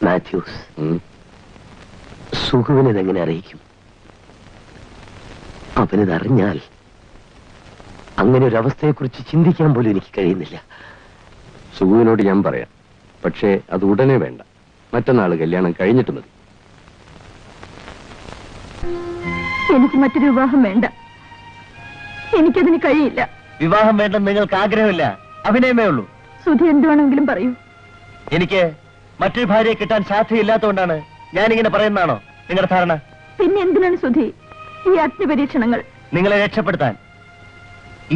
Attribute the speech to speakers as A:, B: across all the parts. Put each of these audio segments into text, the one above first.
A: മാത്യൂസ്, സുഖുവിനെതെങ്ങനെ അറിയിക്കും? അവനിതറിഞ്ഞാൽ അങ്ങനെ ഒരു അവസ്ഥയെക്കുറിച്ച് ചിന്തിക്കാൻ പോലും എനിക്ക് കഴിയുന്നില്ല.
B: സുഖുവിനോട് ഞാൻ പറയാം, പക്ഷേ അത് ഉടനെ വേണ്ട. മറ്റന്നാൾ കല്യാണം കഴിഞ്ഞിട്ട് മതി.
C: എനിക്ക് മറ്റൊരു വിവാഹം വേണ്ട. എനിക്കതിന് കഴിയില്ല.
A: വിവാഹം വേണ്ടെന്ന് നിങ്ങൾക്ക് ആഗ്രഹമില്ല, അഭിനയമേ ഉള്ളൂ.
C: സുധി എന്ത് വേണമെങ്കിലും പറയൂ.
A: എനിക്ക് മറ്റൊരു ഭാര്യയെ കിട്ടാൻ സാധ്യതയില്ലാത്തതുകൊണ്ടാണ് ഞാനിങ്ങനെ പറയുന്നതാണോ നിങ്ങളുടെ ധാരണ?
C: പിന്നെ എന്തിനാണ് സുധി ഈ അഗ്നിപരീക്ഷണങ്ങൾ?
A: നിങ്ങളെ രക്ഷപ്പെടുത്താൻ.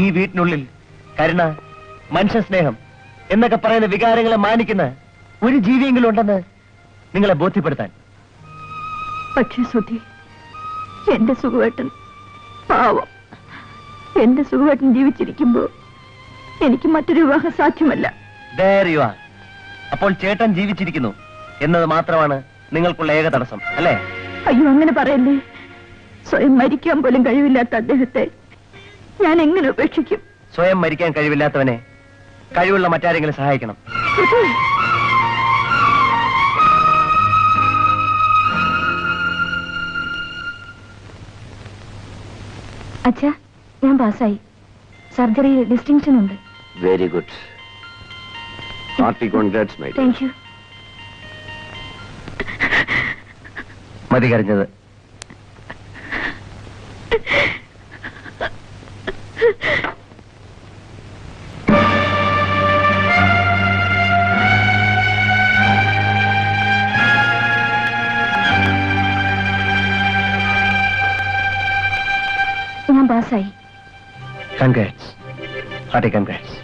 A: ഈ വീട്ടിനുള്ളിൽ കരുണ, മനുഷ്യ സ്നേഹം എന്നൊക്കെ പറയുന്ന വികാരങ്ങളെ മാനിക്കുന്ന ഒരു ജീവിയെങ്കിലും ഉണ്ടെന്ന് നിങ്ങളെ ബോധ്യപ്പെടുത്താൻ.
C: പക്ഷേ സുധി, എന്റെ സുഖവേട്ടൻ പാവം. എന്റെ സുഖവേട്ടൻ ജീവിച്ചിരിക്കുമ്പോ എനിക്ക് മറ്റൊരു വിവാഹം സാധ്യമല്ല.
A: അപ്പോൾ ചേട്ടൻ ജീവിച്ചിരിക്കുന്നു എന്നത് മാത്രമാണ് നിങ്ങൾക്കുള്ള ഏക തടസ്സം, അല്ലേ?
C: അയ്യോ, അങ്ങനെ പറയല്ലേ. സ്വയം മരിക്കാൻ പോലും കഴിവില്ലാത്ത അദ്ദേഹത്തെ ഞാൻ എങ്ങനെ ഉപേക്ഷിക്കും?
A: സ്വയം മരിക്കാൻ കഴിവില്ലാത്തവനെ കഴിവുള്ള മറ്റാരെങ്കിലും സഹായിക്കണം.
C: അച്ഛാ, ഞാൻ പാസ്സായി. സർജറിയിൽ ഡിസ്റ്റിങ്ഷൻ ഉണ്ട്.
B: Very good. Hearty congrats my dear.
C: Thank you.
A: മതി കരഞ്ഞത്.
C: ഞാൻ പാസ്സായി.
A: Congrats, hearty congrats.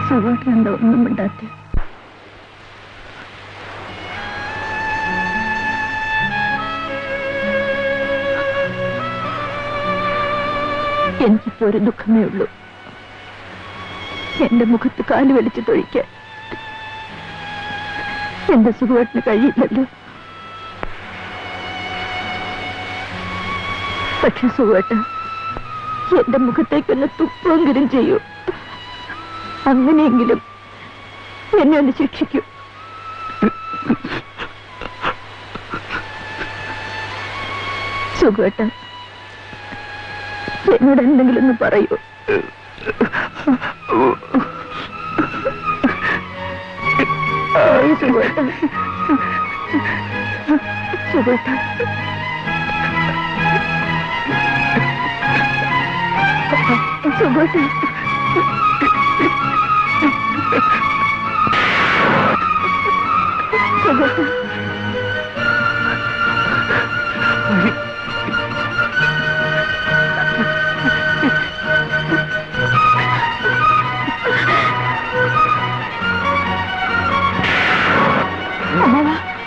C: സുഖമായിട്ടെന്താ ഒന്നും മിണ്ടാത്തെ? എനിക്കിപ്പോ ഒരു ദുഃഖമേ ഉള്ളൂ. എന്റെ മുഖത്ത് കാല് വലിച്ചു തൊഴിക്കാൻ എന്റെ സുഖമായിട്ടിന് കഴിയില്ലല്ലോ. പക്ഷെ സുഖമായിട്ട് എന്റെ മുഖത്തേക്കൊന്ന് തുപ്പെങ്കിലും ചെയ്യൂ. അങ്ങനെയെങ്കിലും എന്നെ ഒന്ന് ശിക്ഷിക്കൂ. സുഖേട്ട, എന്നോട് എന്തെങ്കിലും ഒന്ന് പറയൂ. സുഖേട്ട, സുഖേട്ട, സുഖേട്ട, സുഖേട്ട.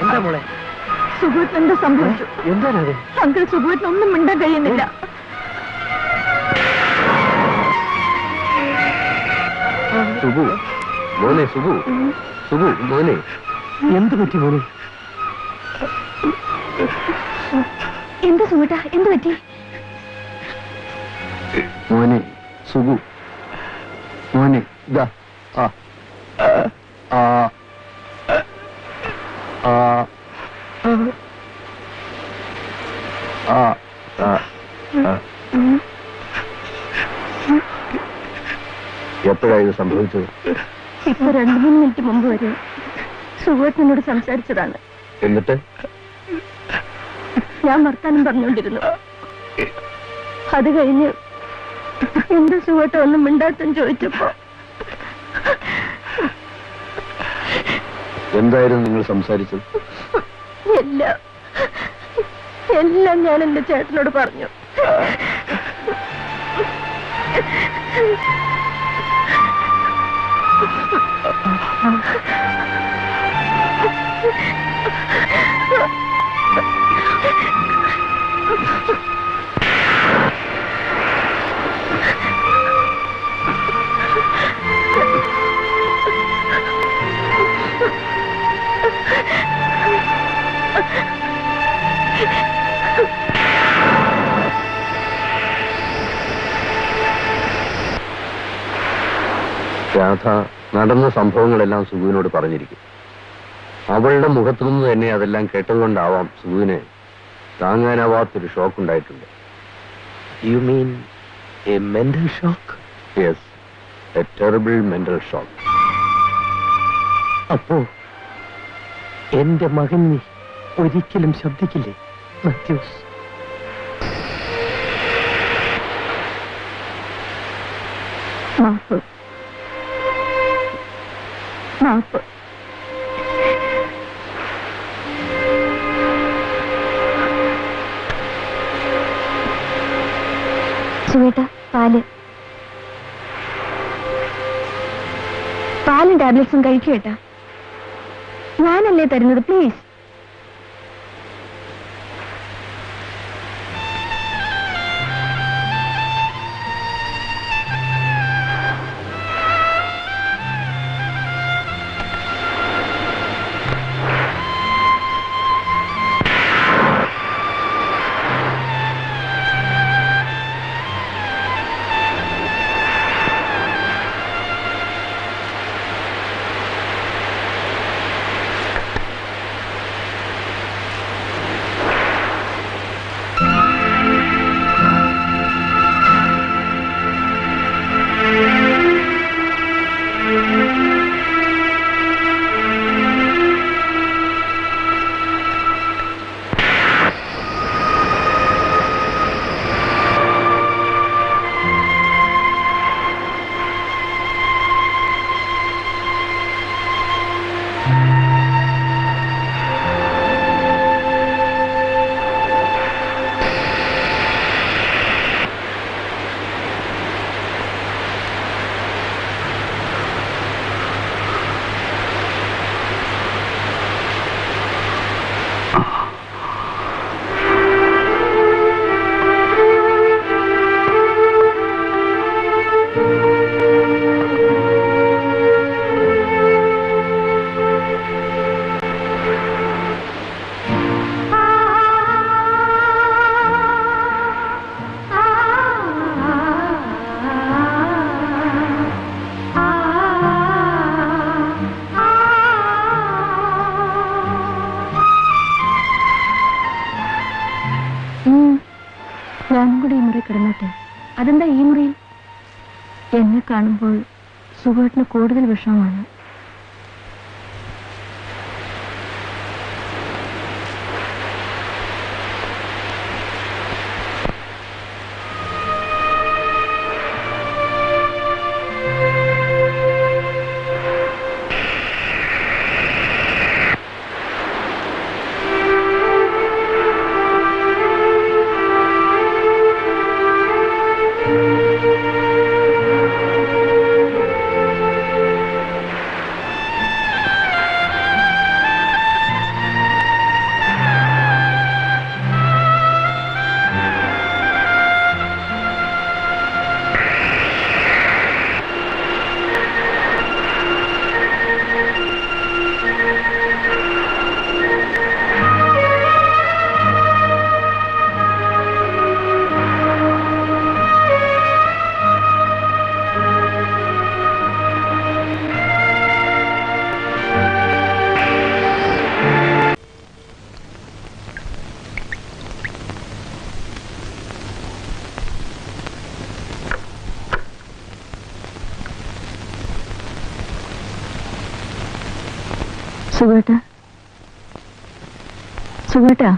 A: എന്താ മോളെ?
C: സുഖേട്ടൻ എന്താ സംഭവിച്ചു?
A: എന്താണത്?
C: അങ്കിൾ, സുഖേട്ടനൊന്നും മിണ്ടാൻ കഴിയുന്നില്ല.
B: സുബു മോനെ, സുബു, സുബു മോനെ,
A: എന്ത് പറ്റി മോനെ?
C: സുഖേട്ടാ, എന്ത് പറ്റി?
B: മോനെ സുഖു, മോനെ ഇതാ. ആ ആ ആ ആ എപ്പോഴാണ് ഇത് സംഭവിച്ചത്?
C: ഇപ്പൊ 2-3 മിനിറ്റ് മുമ്പ് വരെ സുഖേട്ടനോട് സംസാരിച്ചതാണ്.
B: എന്നിട്ട്
C: ഞാൻ വർത്താനം പറഞ്ഞുകൊണ്ടിരുന്നു. അത് കഴിഞ്ഞ് എന്താ സുഖേട്ട ഒന്നും മിണ്ടാത്തെന്ന് ചോദിച്ചപ്പോ
B: എന്തായിരുന്നു നിങ്ങൾ സംസാരിച്ചത്?
C: എല്ലാം ഞാൻ എന്റെ ചേട്ടനോട് പറഞ്ഞു.
B: രാധ നടന്ന സംഭവങ്ങളെല്ലാം സുഖുവിനോട് പറഞ്ഞിരിക്കും. അവളുടെ മുഖത്തു നിന്ന് തന്നെ അതെല്ലാം കേട്ടതുകൊണ്ടാവാം സുഖുവിന് താങ്ങാനാവാത്തൊരു ഷോക്ക് ഉണ്ടായിട്ടുണ്ട്.
A: You mean A mental shock?
B: Yes, A terrible mental shock.
A: അപ്പോ എന്റെ മകൻ നീ ഒരിക്കലും ശബ്ദിക്കില്ലേ മാത്യൂസ്?
C: മാപ്പ്. സുഖേട്ടാ, പാലും ടാബ്ലറ്റ്സും കഴിക്കേട്ടാ. ഞാനല്ലേ തരുന്നത്, പ്ലീസ്. ഞാനും കൂടി ഈ മുറി കിടന്നോട്ടെ. അതെന്താ ഈ മുറിയിൽ? എന്നെ കാണുമ്പോൾ സുഖേട്ടന് കൂടുതൽ വിഷമമാണ്. സുഖേട്ടാ, സുഖേട്ടാ,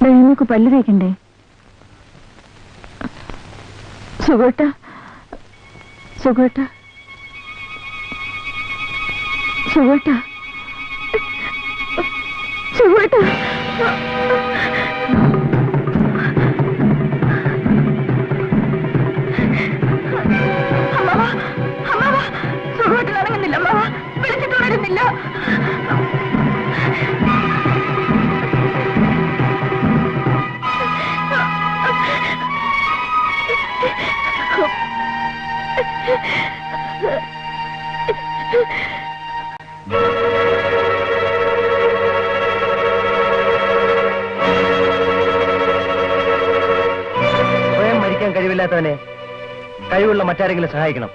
C: നിങ്ങൾക്ക് പല്ല് തേക്കണ്ടേ? സുഖേട്ടാ, സുഖേട്ടാ, സുഖേട്ടാ, സുഖേട്ടാ. സുഖമായിട്ട് ഇറങ്ങുന്നില്ല, അമ്മാവ വിളിച്ചിട്ട് ഉണരുന്നില്ല.
A: സ്വയം മരിക്കാൻ കഴിവില്ലാത്തവനെ കഴിവുള്ള മറ്റാരെങ്കിലും സഹായിക്കണം.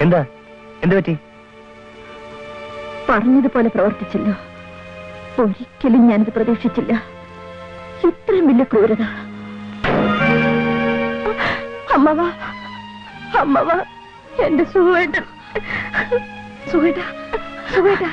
A: എന്താ എന്ത് പറ്റി?
C: പറഞ്ഞതുപോലെ പ്രവർത്തിച്ചില്ല. ഒരിക്കലും ഞാനിത് പ്രതീക്ഷിച്ചില്ല. ഇത്രയും വലിയ ക്രൂരത. അമ്മവ, അമ്മവ, എന്റെ സുഖേട്ടൻ, സുഖേട്ട, സുഖേട്ട.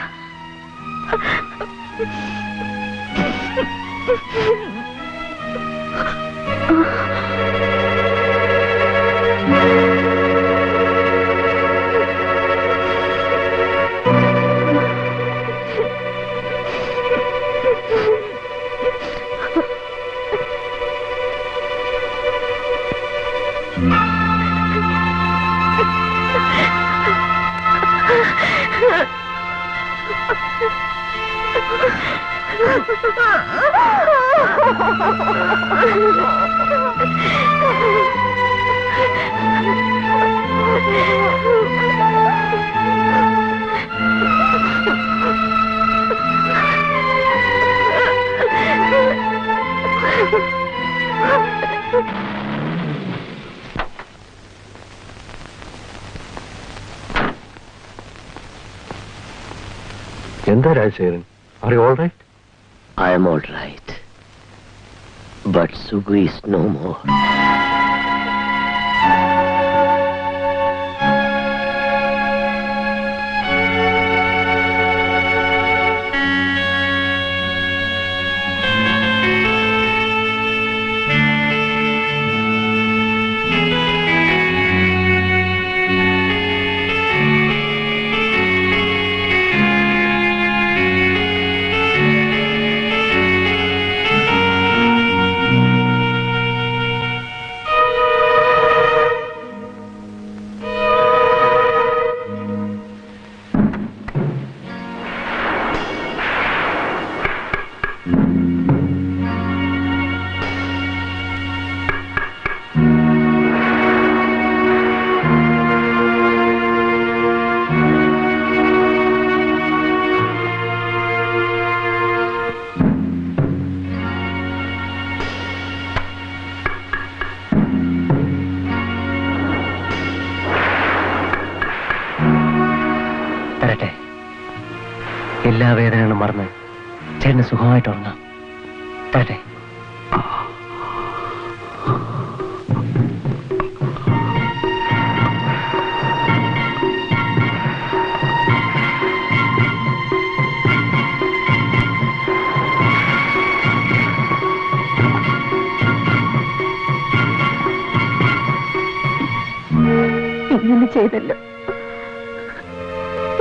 B: എന്താ Rajasekharan? Are you all right?
A: I am all right. But Sugu is no more. എല്ലാ വേദനകളും മറന്ന് ചേട്ടന് സുഖമായിട്ട് ഉറങ്ങാം. തരട്ടെ.
C: ഇങ്ങനെ ചെയ്തല്ലോ.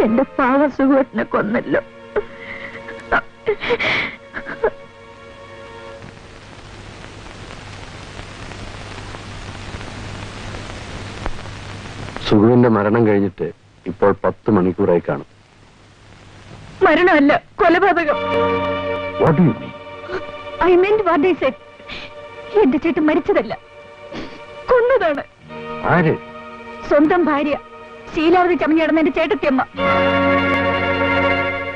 C: എന്റെ പാവ സുഖത്തിനെ കൊന്നല്ലോ.
B: സുഖുവിന്റെ മരണം കഴിഞ്ഞിട്ട് ഇപ്പോൾ 10 മണിക്കൂറായി കാണും.
C: മരണമല്ല, കൊലപാതകം.
B: What do you mean?
C: I meant what I said. എന്റെ ചേട്ടൻ മരിച്ചതല്ല, കൊന്നതാണ്.
B: ആര്?
C: സ്വന്തം ഭാര്യ ശീലാവതി ചമഞ്ഞിടന്ന എന്റെ ചേട്ടത്തിയമ്മ.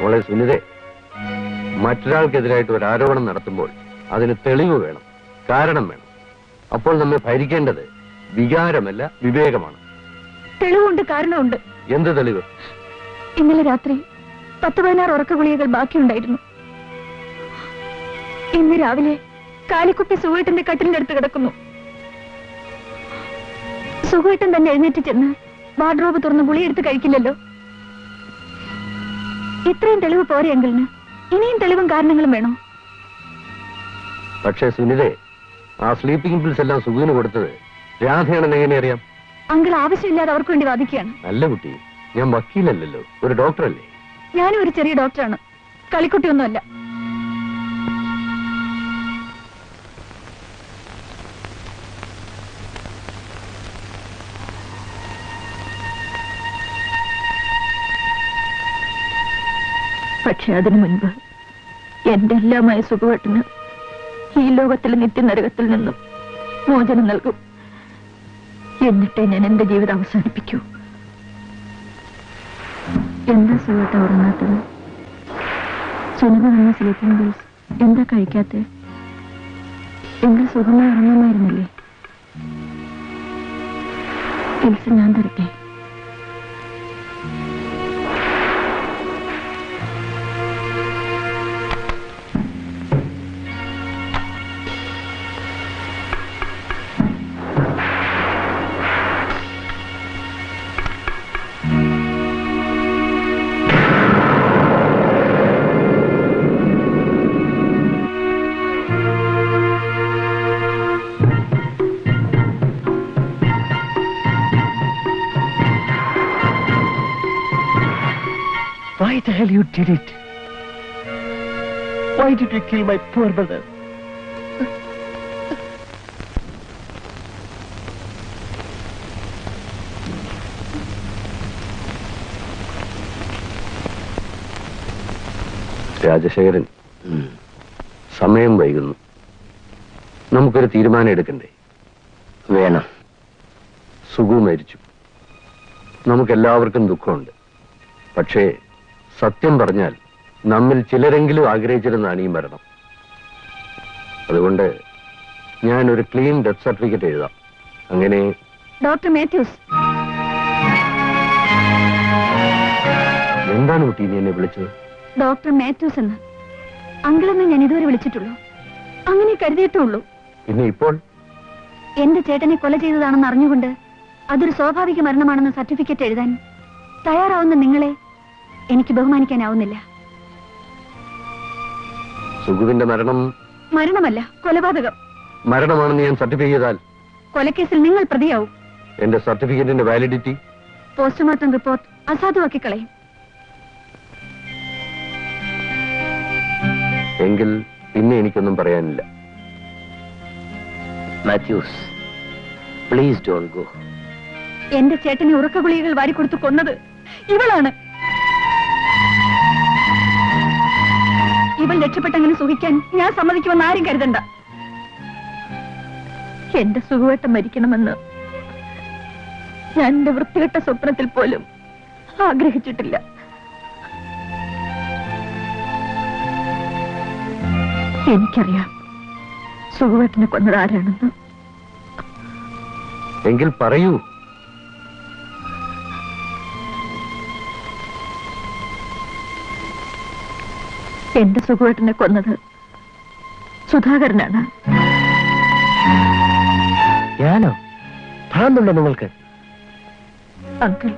B: മോളെ സുനിതേ, മറ്റൊരാൾക്കെതിരായിട്ട് ഒരു ആരോപണം നടത്തുമ്പോൾ അതിന് തെളിവ് വേണം, കാരണം വേണം. അപ്പോൾ നമ്മെ ഭരിക്കേണ്ടത് വികാരമല്ല, വിവേകമാണ്.
C: തെളിവുണ്ട്, കാരണമുണ്ട്.
B: എന്ത് തെളിവ്?
C: ഇന്നലെ രാത്രി 10-16 ഉറക്ക ഗുളികകൾ ബാക്കിയുണ്ടായിരുന്നു. ഇന്ന് രാവിലെ കാലിക്കുട്ടി സുഖേട്ടന്റെ കട്ടിലിന്റെ അടുത്ത് കിടക്കുന്നു. സുഖേട്ടൻ തന്നെ എഴുന്നേറ്റ് ചെന്ന് വാർഡ്രോബ് തുറന്ന് ഗുളിയെടുത്ത് കഴിക്കില്ലല്ലോ. ഇത്രയും തെളിവ് പോരെ അങ്കിളിന്? ഇനിയും തെളിവും കാരണങ്ങളും വേണോ?
B: പക്ഷേ സുനിതേ, ആ സ്ലീപ്പിംഗ് പിൽസ് എല്ലാം സുഖിന് കൊടുത്തത് രാധയാണെന്ന് എങ്ങനെ അറിയാം?
C: അങ്കിൾ ആവശ്യമില്ലാതെ അവർക്ക് വേണ്ടി വാദിക്കുകയാണ്.
B: നല്ല കുട്ടി, ഞാൻ വക്കീലല്ലല്ലോ, ഒരു ഡോക്ടറല്ലേ.
C: ഞാനും ഒരു ചെറിയ ഡോക്ടറാണ്, കളിക്കുട്ടിയൊന്നുമല്ല. പക്ഷെ അതിനു മുൻപ് എന്റെ എല്ലാമായ സുഖവട്ടിന് ഈ ലോകത്തിലെ നിത്യനരകത്തിൽ നിന്നും മോചനം നൽകും. എന്നിട്ടേ ഞാൻ എന്റെ ജീവിതം അവസാനിപ്പിക്കൂ. എന്താ സുഖവട്ട ഉറങ്ങാത്തത്? സുനിത വന്ന സ്ലീപ്പിംഗ് പിൽസ് എന്താ കഴിക്കാത്തത്? എങ്കിൽ സുഖമായി ഉറങ്ങാമായിരുന്നില്ലേ? പിൽസ് ഞാൻ തരട്ടെ.
A: Why the hell you did it? Why did you kill my poor brother?
B: Rajasekharan, സമയം വൈകുന്നു. നമുക്കൊരു തീരുമാനം എടുക്കണ്ടേ?
A: വേണം.
B: സുഖു മരിച്ചു. നമുക്കെല്ലാവർക്കും ദുഃഖമുണ്ട്. പക്ഷേ സത്യം പറഞ്ഞാൽ നമ്മിൽ ചിലരെങ്കിലും ആഗ്രഹിച്ചിരുന്നാണ് ഈ മരണം. അതുകൊണ്ട് ഞാൻ ഒരു ക്ലീൻ ഡെത്ത് സർട്ടിഫിക്കറ്റ് എഴുതാം. അങ്ങനെ
C: ഡോക്ടർ മാത്യൂസ്.
B: എന്താണ് കുട്ടി നീ എന്നെ വിളിച്ചത്?
C: ഡോക്ടർ മാത്യൂസ് എന്ന് അങ്കിളെന്ന് ഞാൻ ഇതുവരെ വിളിച്ചിട്ടുള്ളൂ, അങ്ങനെ കരുതിയിട്ടുള്ളൂ.
B: പിന്നെ ഇപ്പോൾ
C: എന്റെ ചേട്ടനെ കൊല ചെയ്തതാണെന്ന് അറിഞ്ഞുകൊണ്ട് അതൊരു സ്വാഭാവിക മരണമാണെന്ന് സർട്ടിഫിക്കറ്റ് എഴുതാൻ തയ്യാറാവുന്ന നിങ്ങളെ എനിക്ക് ബഹുമാനിക്കാനാവുന്നില്ല.
B: സുഖുവിന്റെ
C: മരണമല്ല, കൊലപാതകം.
B: മരണമാണെന്ന് ഞാൻ സർട്ടിഫൈ ചെയ്താൽ
C: കൊലക്കേസിൽ നിങ്ങൾ പ്രതിയാവും.
B: എന്റെ സർട്ടിഫിക്കറ്റിന്റെ വാലിഡിറ്റി
C: പോസ്റ്റ്മോർട്ടം റിപ്പോർട്ട് അസാധുവാക്കി കളയും.
B: എങ്കിൽ പിന്നെ എനിക്കൊന്നും പറയാനില്ല.
A: Mathews, please don't go.
C: എന്റെ ചേട്ടനെ ഉറക്ക ഗുളികകൾ വാരിക്കൊടുത്തു കൊന്നത് ഇവളാണ്. ഇവൾ രക്ഷപ്പെട്ടങ്ങനെ സുഖിക്കാൻ ഞാൻ സമ്മതിക്കുമെന്ന് ആരും കരുതണ്ട. എന്റെ സുഖവട്ടം മരിക്കണമെന്ന് ഞാൻ എന്റെ വൃത്തികെട്ട സ്വപ്നത്തിൽ പോലും ആഗ്രഹിച്ചിട്ടില്ല. എനിക്കറിയാം സുഖവട്ടിനെ കൊന്നത് ആരാണെന്ന്.
B: എങ്കിൽ പറയൂ.
C: എന്റെ സുഖവട്ടിനെ കൊന്നത് സുധാകരനാണ്.
A: ഞാനോ? ഭ്രാന്തുണ്ടോ നിങ്ങൾക്ക്?
C: അങ്കിൾ,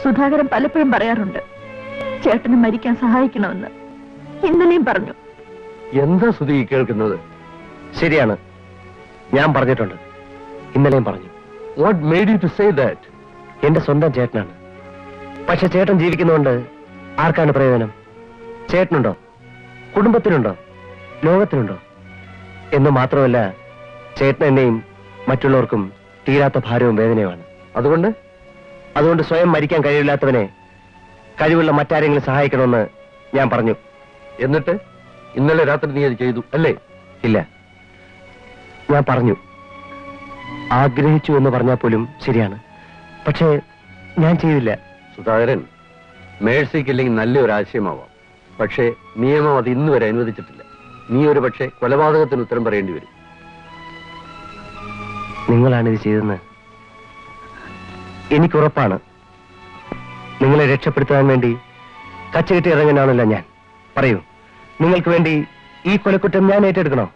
C: സുധാകരൻ പലപ്പോഴും പറയാറുണ്ട് ചേട്ടനെ മരിക്കാൻ സഹായിക്കണമെന്ന്. ഇന്നലെയും പറഞ്ഞു.
B: എന്താ സുധി കേൾക്കുന്നത്?
A: ശരിയാണ്, ഞാൻ പറഞ്ഞിട്ടുണ്ട്. ഇന്നലെയും പറഞ്ഞു.
B: What made you to say that?
A: എന്റെ സ്വന്തം ചേട്ടനാണ്. പക്ഷെ ചേട്ടൻ ജീവിക്കുന്നതുകൊണ്ട് ആർക്കാണ് പ്രയോജനം? ചേട്ടനുണ്ടോ? കുടുംബത്തിനുണ്ടോ? ലോകത്തിനുണ്ടോ? എന്ന് മാത്രമല്ല, ചേട്ടൻ എന്നെയും മറ്റുള്ളവർക്കും തീരാത്ത ഭാരവും വേദനയുമാണ്. അതുകൊണ്ട് സ്വയം മരിക്കാൻ കഴിവില്ലാത്തവനെ കഴിവുള്ള മറ്റാരെങ്കിലും സഹായിക്കണമെന്ന് ഞാൻ പറഞ്ഞു.
B: എന്നിട്ട് ഇന്നലെ രാത്രി നീ അത് ചെയ്തു അല്ലേ?
A: ഇല്ല, ഞാൻ പറഞ്ഞു. ആഗ്രഹിച്ചു എന്ന് പറഞ്ഞാൽ പോലും ശരിയാണ്, പക്ഷേ ഞാൻ ചെയ്തില്ല.
B: സുധാകരൻ, മേഴ്സിക്കില്ലെങ്കിൽ നല്ലൊരു ആശയമാവാം. പക്ഷേ നിയമം അത് ഇന്ന് വരെ അനുവദിച്ചിട്ടില്ല. നീ ഒരു പക്ഷേ കൊലപാതകത്തിന് ഉത്തരം പറയേണ്ടി വരും.
A: നിങ്ങളാണിത് ചെയ്തെന്ന് എനിക്കുറപ്പാണ്. നിങ്ങളെ രക്ഷപ്പെടുത്താൻ വേണ്ടി കച്ചകെട്ടി ഇറങ്ങാനാണല്ലോ ഞാൻ. പറയൂ, നിങ്ങൾക്ക് വേണ്ടി ഈ കൊലക്കുറ്റം ഞാൻ ഏറ്റെടുക്കണോ?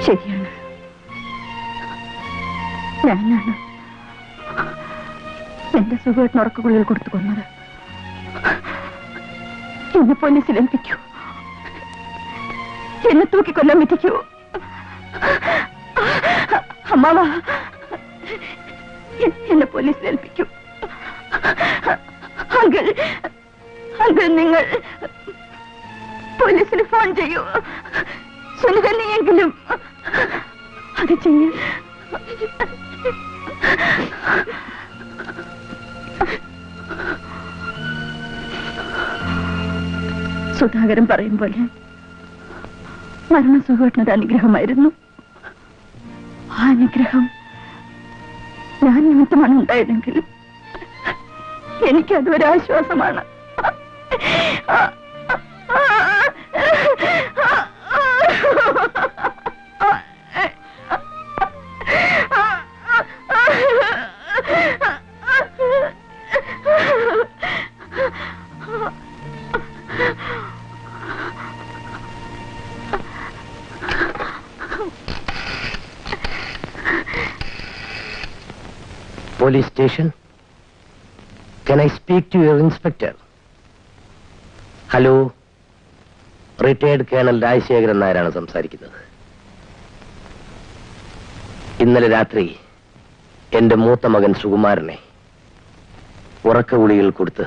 C: ശരിയാണ്, ഞാനാണ് എന്റെ സുഖമായിട്ട് ഉറക്കുകൊള്ളിൽ കൊടുത്തു കൊന്നത്. എന്നെ പോലീസിൽ ഏൽപ്പിക്കൂ, എന്നെ തൂക്കിക്കൊല്ലാൻ പറ്റിക്കൂ. അമ്മാവ, എന്നെ പോലീസിൽ ഏൽപ്പിക്കൂ. അങ്കിൾ, അങ്കിൾ നിങ്ങൾ പോലീസിന് ഫോൺ ചെയ്യൂ. സുനിത നീയെങ്കിലും അത് ചെയ്യൂ. സുധാകരൻ പറയും പോലെ മരണം സുഖമായിട്ടൊരു അനുഗ്രഹമായിരുന്നു. ആ അനുഗ്രഹം ഞാൻ നിമിത്തമാണ് ഉണ്ടായതെങ്കിൽ എനിക്കത് ഒരാശ്വാസമാണ്.
A: Police station. Can I speak to your inspector? Hello, retired colonel Rajasekharan നായരാണ് സംസാരിക്കുന്നത്. ഇന്നലെ രാത്രി എന്റെ മൂത്ത മകൻ സുകുമാരനെ ഉറക്കഗുളികൾ കൊടുത്ത്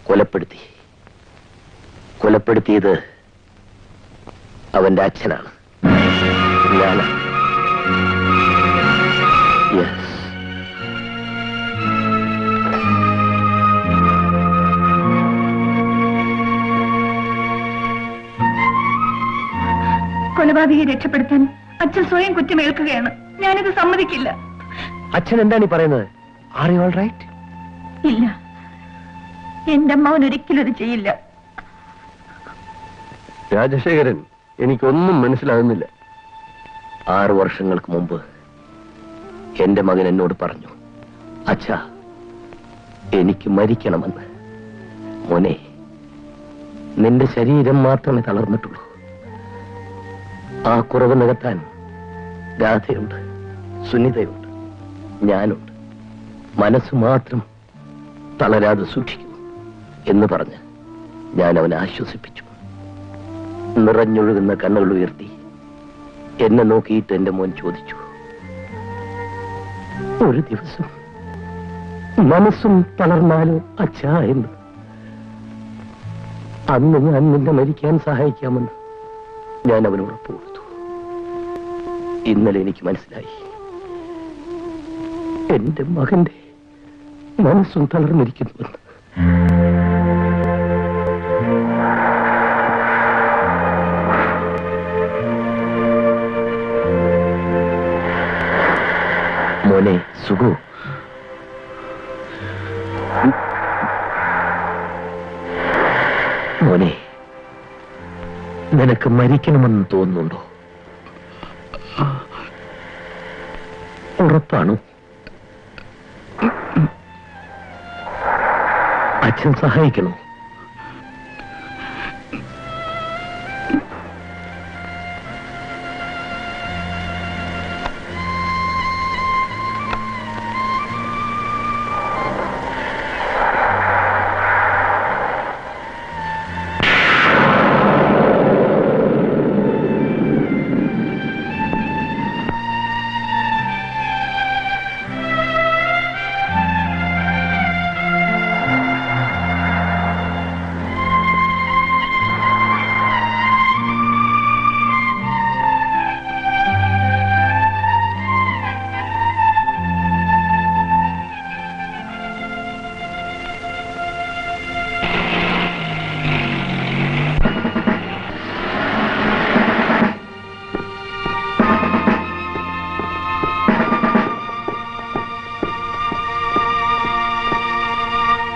A: കൊലപ്പെടുത്തി. കൊലപ്പെടുത്തിയത് അവന്റെ അച്ഛനാണ്, ഞാനാണ്. യെസ്.
C: കൊലപാതകയെ രക്ഷപ്പെടുത്താൻ അച്ഛൻ സ്വയം കുറ്റമേൽക്കുകയാണ്. ഞാനിത് സമ്മതിക്കില്ല.
A: അച്ഛൻ എന്താണ് ഈ പറയുന്നത്? Are you all right?
C: ഇല്ല, എന്റെ അമ്മാവൻ ഒരിക്കലും അത് ചെയ്യില്ല.
B: രാജശേഖരൻ, എനിക്കൊന്നും മനസ്സിലാകുന്നില്ല.
A: 6 വർഷങ്ങൾക്ക് മുമ്പ് എന്റെ മകൻ എന്നോട് പറഞ്ഞു, അച്ഛാ, എനിക്ക് മരിക്കണമെന്ന്. മോനെ, നിന്റെ ശരീരം മാത്രമേ തളർന്നിട്ടുള്ളൂ. ആ കുറവ് നികത്താൻ രാധയുണ്ട്, സുനിതയുണ്ട്, ഞാനുണ്ട്. മനസ്സ് മാത്രം തളരാതെ സൂക്ഷിക്കൂ എന്ന് പറഞ്ഞ് ഞാൻ അവനെ ആശ്വസിപ്പിച്ചു. നിറഞ്ഞൊഴുകുന്ന കണ്ണുകൾ ഉയർത്തി എന്നെ നോക്കിയിട്ട് എന്റെ മോൻ ചോദിച്ചു, ഒരു ദിവസം മനസ്സും തളർന്നാലോ അച്ഛാ എന്ന്. അന്ന് ഞാൻ നിന്നെ മരിക്കാൻ സഹായിക്കാമെന്ന് ഞാൻ അവന് ഉറപ്പ് കൊടുത്തു. ഇന്നലെ എനിക്ക് മനസ്സിലായി, എന്റെ മകന്റെ മനസ്സും തളർന്നിരിക്കുന്നുവെന്ന്. മോനെ സുഖു, മോനെ, നിനക്ക് മരിക്കണമെന്ന് തോന്നുന്നുണ്ടോ? ഉറപ്പാണോ? അച്ഛൻ സഹായിക്കണോ?